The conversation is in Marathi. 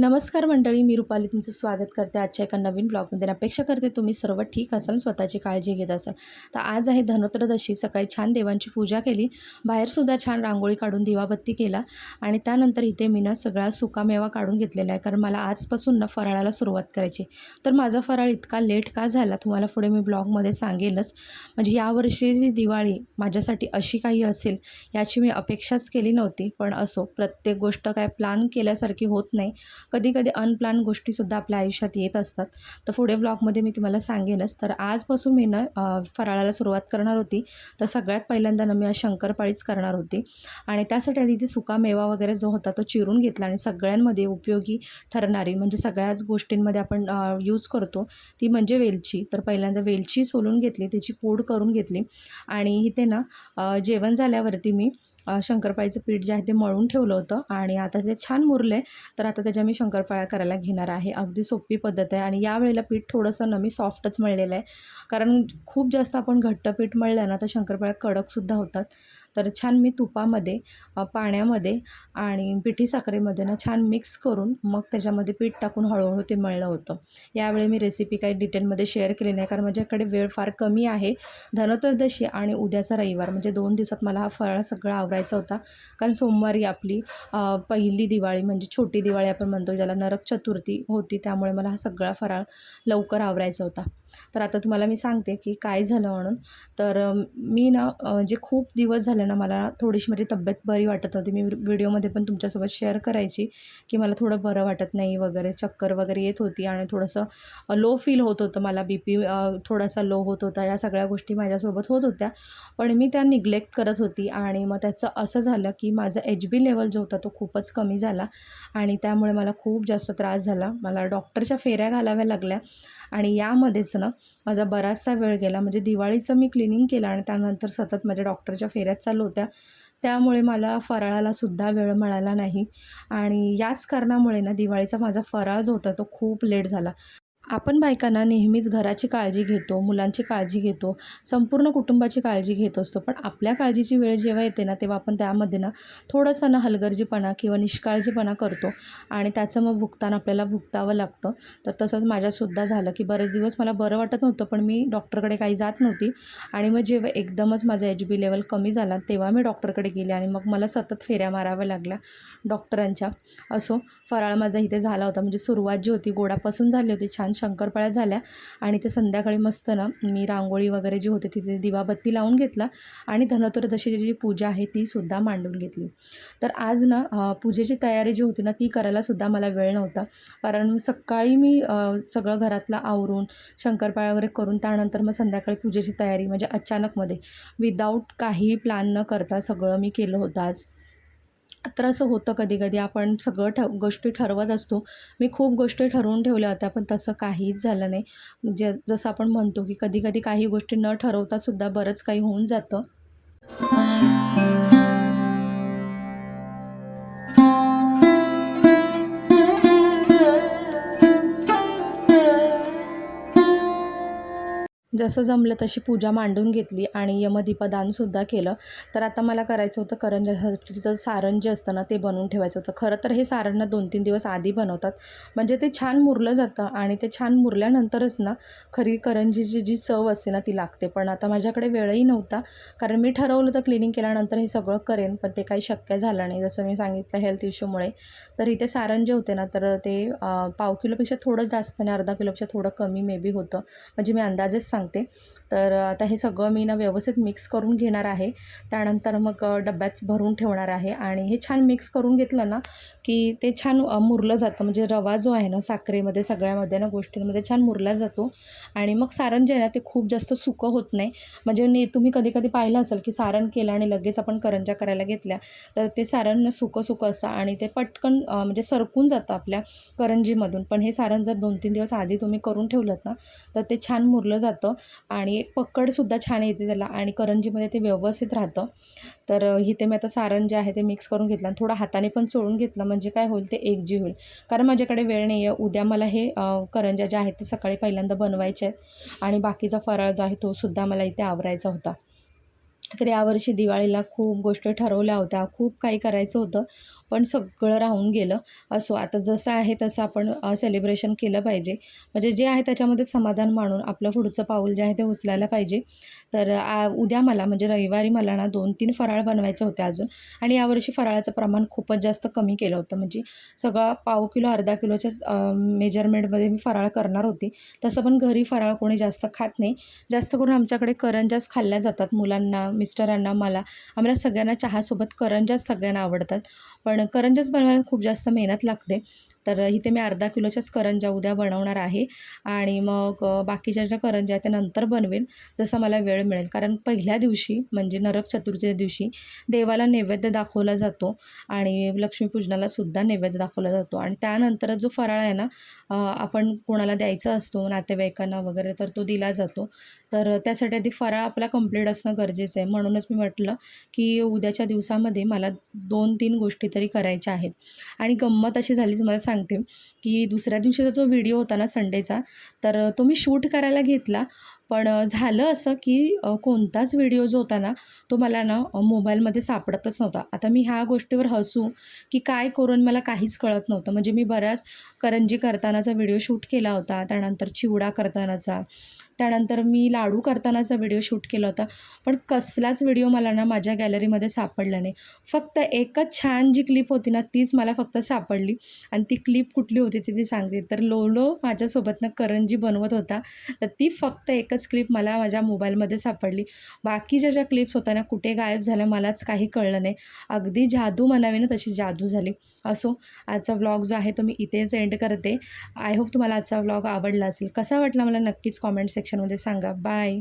नमस्कार मंडळी, मी रुपाली तुमचं स्वागत करते आजच्या एका नवीन ब्लॉगमध्ये. अपेक्षा करते तुम्ही सर्व ठीक असाल, स्वतःची काळजी घेत असाल. तर आज आहे धनोत्रयोदशी. सकाळी छान देवांची पूजा केली, बाहेरसुद्धा छान रांगोळी काढून दिवाबत्ती केला आणि त्यानंतर इथे मी सगळा सुकामेवा काढून घेतलेला आहे, कारण मला आजपासून फराळाला सुरुवात करायची. तर माझा फराळ इतका लेट का झाला तुम्हाला पुढे मी ब्लॉगमध्ये सांगेनच. म्हणजे यावर्षी दिवाळी माझ्यासाठी अशी काही असेल याची मी अपेक्षाच केली नव्हती, पण असो, प्रत्येक गोष्ट काय प्लॅन केल्यासारखी होत नाही. कधी-कधी अनप्लॅन गोष्टीसुद्धा आपल्या आयुष्यात येत असतात. तर पुढे ब्लॉगमध्ये मी तुम्हाला सांगेनच. तर आजपासून मी फराळाला सुरुवात करणार होती. तर सगळ्यात पहिल्यांदा मी आज शंकरपाळीच करणार होती आणि त्यासाठी आधी ते सुका मेवा वगैरे जो होता तो चिरून घेतला आणि सगळ्यांमध्ये उपयोगी ठरणारी म्हणजे सगळ्याच गोष्टींमध्ये आपण यूज करतो ती म्हणजे वेलची. तर पहिल्यांदा वेलची सोलून घेतली, त्याची पूड करून घेतली आणि इथे जेवण झाल्यावरती मी शंकरपाळीचं पीठ जे आहे ते मळून ठेवलं होतं आणि आता ते छान मुरले. तर आता त्याच्या मी शंकरपाळ्या करायला घेणार आहे. अगदी सोपी पद्धत आहे आणि यावेळेला पीठ थोडंसं मी सॉफ्टच मळलेलं आहे, कारण खूप जास्त आपण घट्ट पीठ मळलं ना तर शंकरपाळ्या कडकसुद्धा होतात. तर छान मी तुपामध्ये, पाण्यामध्ये आणि पिठी साखरेमध्ये छान मिक्स करून मग त्याच्यामध्ये पीठ टाकून हळूहळू ते मळलं होतं. यावेळी मी रेसिपी काही डिटेलमध्ये शेअर केली नाही, कारण माझ्याकडे वेळ फार कमी आहे. धनोत्रयोदशी आणि उद्याचा रविवार म्हणजे 2 दिवसात मला हा फराळ सगळा आवरायचा होता, कारण सोमवारी आपली पहिली दिवाळी म्हणजे छोटी दिवाळी आपण म्हणतो ज्याला नरक चतुर्थी होती, त्यामुळे मला हा सगळा फराळ लवकर आवरायचा होता. तर आता तुम्हाला मी सांगते की काय झालं म्हणून. तर मी जे खूप दिवस झाले मला थोडीशी माझी तब्येत बरी वाटत नव्हती. मी व्हिडिओमध्ये पण तुमच्यासोबत शेअर करायची की मला थोडं बरं वाटत नाही वगैरे, चक्कर वगैरे येत होती आणि थोडंसं लो फील होत होतं मला. BP थोडासा लो होत होता. या सगळ्या गोष्टी माझ्यासोबत होत होत्या, पण मी त्या निग्लेक्ट करत होती आणि मग त्याचं असं झालं की माझा HB लेवल जो होता तो खूपच कमी झाला आणि त्यामुळे मला खूप जास्त त्रास झाला. मला डॉक्टरच्या फेऱ्या घालाव्या लागल्या आणि यामध्येच माझा बराचसा वेळ गेला. म्हणजे दिवाळीचं मी क्लिनिंग केलं आणि त्यानंतर सतत माझ्या डॉक्टरच्या फेऱ्याच चालू होत्या. त्यामुळे मला फराळालासुद्धा वेळ मिळाला नाही आणि याच कारणामुळे दिवाळीचा माझा फराळ जो होता तो खूप लेट झाला. आपण बायकांना नेहमीच घराची काळजी घेतो, मुलांची काळजी घेतो, संपूर्ण कुटुंबाची काळजी घेत असतो. पण आपल्या काळजीची वेळ जेव्हा येते तेव्हा आपण त्यामध्ये थोडंसं हलगर्जीपणा किंवा निष्काळजीपणा करतो आणि त्याचं मग भुगतान आपल्याला भुगतावं लागतं. तर तसंच माझ्यासुद्धा झालं की बरेच दिवस मला बरं वाटत नव्हतं, पण मी डॉक्टरकडे काही जात नव्हती आणि मग जेव्हा एकदमच माझा HB लेवल कमी झाला तेव्हा मी डॉक्टरकडे गेले आणि मग मला सतत फेऱ्या माराव्या लागल्या डॉक्टरांच्या. असो, फराळ माझा इथे झाला होता. म्हणजे सुरुवात जी होती गोडापासून झाली होती, छान शंकरपाळ्या झाल्या आणि ते संध्याकाळी मस्त मी रांगोळी वगैरे जी होती तिथे दिवाबत्ती लावून घेतला आणि धनोत्रयोदशीची जी पूजा आहे तीसुद्धा मांडून घेतली. तर आज पूजेची तयारी जी होती ती करायलासुद्धा मला वेळ नव्हता, कारण सकाळी मी सगळं घरातलं आवरून शंकरपाळ्या वगैरे करून त्यानंतर मग संध्याकाळी पूजेची तयारी म्हणजे अचानकमध्ये विदाऊट काही प्लॅन न करता सगळं मी केलं होतं आज. तर असं होतं कधी-कधी आपण सगळं गोष्टी ठरवत असतो. मी खूप गोष्टी ठरवून ठेवल्या होत्या, पण तसं काहीच झालं नाही. जसं आपण म्हणतो की कधी-कधी काही गोष्टी न ठरवतासुद्धा बरंच काही होऊन जातं. जसं जमलं तशी पूजा मांडून घेतली आणि यमदीपदानसुद्धा केलं. तर आता मला करायचं होतं करंज्यासाठीचं सारण जे असतं ते बनवून ठेवायचं होतं. खरं तर हे सारण 2-3 दिवस आधी बनवतात, म्हणजे ते छान मुरलं जातं आणि ते छान मुरल्यानंतरच खरी करंजीची जी चव असते ती लागते. पण आता माझ्याकडे वेळही नव्हता, कारण मी ठरवलं होतं क्लिनिंग केल्यानंतर हे सगळं करेन, पण ते काही शक्य झालं नाही. जसं मी सांगितलं हेल्थ इश्यूमुळे. तर इथे सारण जे होते तर ते पाव किलोपेक्षा थोडं जास्त आणि अर्धा किलोपेक्षा थोडं कमी मे बी होतं. म्हणजे मी अंदाजेच सांगते. तर आता हे सगळं मी व्यवस्थित मिक्स करून घेणार आहे. त्यानंतर मग डब्यात भरून ठेवणार आहे आणि हे छान मिक्स करून घेतलं की ते छान मुरलं जातं. म्हणजे रवा जो आहे साखरेमध्ये सगळ्यामध्ये गोष्टींमध्ये छान मुरला जातो आणि मग सारण जे आहे ते खूप जास्त सुकं होत नाही. म्हणजे तुम्ही कधी-कधी पाहिलं असेल की सारण केलं आणि लगेच आपण करंज्या करायला घेतल्या तर ते सारण सुकं असतं आणि ते पटकन म्हणजे सरकून जातं आपल्या करंजीमधून. पण हे सारण जर 2-3 दिवस आधी तुम्ही करून ठेवलंत तर ते छान मुरलं जातं आणि एक पकडसुद्धा छान येते त्याला आणि करंजीमध्ये ते व्यवस्थित राहतं. तर इथे मी आता सारण जे आहे ते मिक्स करून घेतलं आणि थोडं हाताने पण चोळून घेतलं, म्हणजे काय होईल ते एकजीव होईल. कारण माझ्याकडे वेळ नाही आहे. उद्या मला हे करंज्या ज्या आहेत ते सकाळी पहिल्यांदा बनवायचे आहेत आणि बाकीचा फराळ जो आहे तोसुद्धा मला इथे आवरायचा होता. तर यावर्षी दिवाळीला खूप गोष्टी ठरवल्या होत्या, खूप काही करायचं होतं, पण सगळं राहून गेलं. असो, आता जसं आहे तसं आपण सेलिब्रेशन केलं पाहिजे. म्हणजे जे आहे त्याच्यामध्ये समाधान मानून आपलं पुढचं पाऊल जे आहे ते उचलायला पाहिजे. तर उद्या मला म्हणजे रविवारी मला ना 2-3 फराळ बनवायचे होते अजून. आणि यावर्षी फराळाचं प्रमाण खूपच जास्त कमी केलं होतं. म्हणजे सगळा पाव किलो, अर्धा किलोच्याच मेजरमेंटमध्ये मी फराळ करणार होती. तसं पण घरी फराळ कोणी जास्त खात नाही. जास्त करून आमच्याकडे करंज्याच खाल्ल्या जातात. मुलांना, मिस्टरांना, मला. आम्हाला सगळ्यांना चहासोबत करंज्याच सगळ्यांना आवडतात. पण करंज्याच बनवायला खूप जास्त मेहनत लागते. तर इथे मी अर्धा किलोच्याच करंज्या उद्या बनवणार आहे आणि मग बाकीच्या ज्या करंज्या आहेत त्या नंतर बनवेन, जसा मला वेळ मिळेल. कारण पहिल्या दिवशी म्हणजे नरक चतुर्थीच्या दिवशी देवाला नैवेद्य दाखवला जातो आणि लक्ष्मीपूजनाला सुद्धा नैवेद्य दाखवला जातो आणि त्यानंतर जो फराळ आहे ना, आपण कोणाला द्यायचा असतो, नातेवाईकांना वगैरे, तर तो दिला जातो. तर त्यासाठी आधी फराळ आपला कंप्लीट असणं गरजेचं आहे. म्हणूनच मी म्हटलं, की उद्याच्या दिवसामध्ये मला 2-3 गोष्टी तरी करायच्या आहेत. आणि गंमत अशी झाली तुम्हाला सांगते, की दुसऱ्या दिवशीचा जो व्हिडिओ होता ना संडेचा, तर तो मी शूट करायला घेतला. पण झालं असं, की कोणताच व्हिडिओ जो होता ना, तो मला ना मोबाईलमध्ये सापडतच नव्हता. आता मी ह्या गोष्टीवर हसू, की काय करू आणि मला काहीच कळत नव्हतं. म्हणजे मी बऱ्याच करंजी करतानाचा व्हिडिओ शूट केला होता, त्यानंतर चिवडा करतानाचा, त्यानंतर मी लाडू करतानाचा व्हिडिओ शूट केला होता. पण कसलाच व्हिडिओ मला ना माझ्या गॅलरीमध्ये सापडला नाही. फक्त एकच छान जी क्लिप होती ना, तीच मला फक्त सापडली आणि ती क्लिप कुठली होती ती सांगते. तर लोलो माझ्यासोबतनं करंजी बनवत होता. तर ती फक्त एकच क्लिप मला माझ्या मोबाईलमध्ये सापडली. बाकीच्या ज्या क्लिप्स होत्या ना, कुठे गायब झाल्या मलाच काही कळलं नाही. अगदी जादू म्हणावी ना, तशी जादू झाली. असो, आजचा व्लॉग जो आहे तो मी इथेच एंड करते. आय होप तुम्हाला आजचा व्लॉग आवडला असेल. कसा वाटला मला नक्कीच कॉमेंट सेक्शनमध्ये सांगा. बाय.